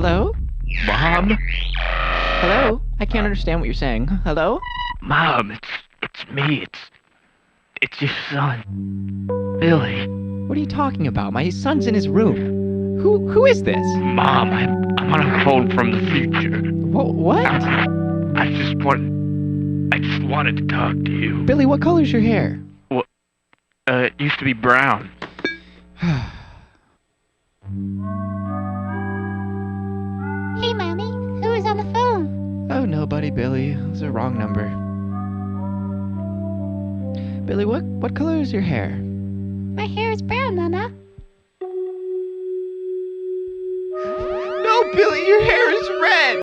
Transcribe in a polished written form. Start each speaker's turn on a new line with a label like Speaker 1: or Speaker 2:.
Speaker 1: Hello?
Speaker 2: Mom?
Speaker 1: Hello? I can't understand what you're saying. Hello?
Speaker 2: Mom, it's me. It's your son, Billy.
Speaker 1: What are you talking about? My son's in his room. Who is this?
Speaker 2: Mom, I'm on a phone from the future.
Speaker 1: What?
Speaker 2: I just wanted to talk to you.
Speaker 1: Billy, what color's your hair?
Speaker 2: Well, it used to be brown.
Speaker 3: Hey, Mommy, who is on the phone?
Speaker 1: Oh, nobody, Billy. It's a wrong number. Billy, what color is your hair?
Speaker 3: My hair is brown, Mama.
Speaker 1: No, Billy, your hair is red!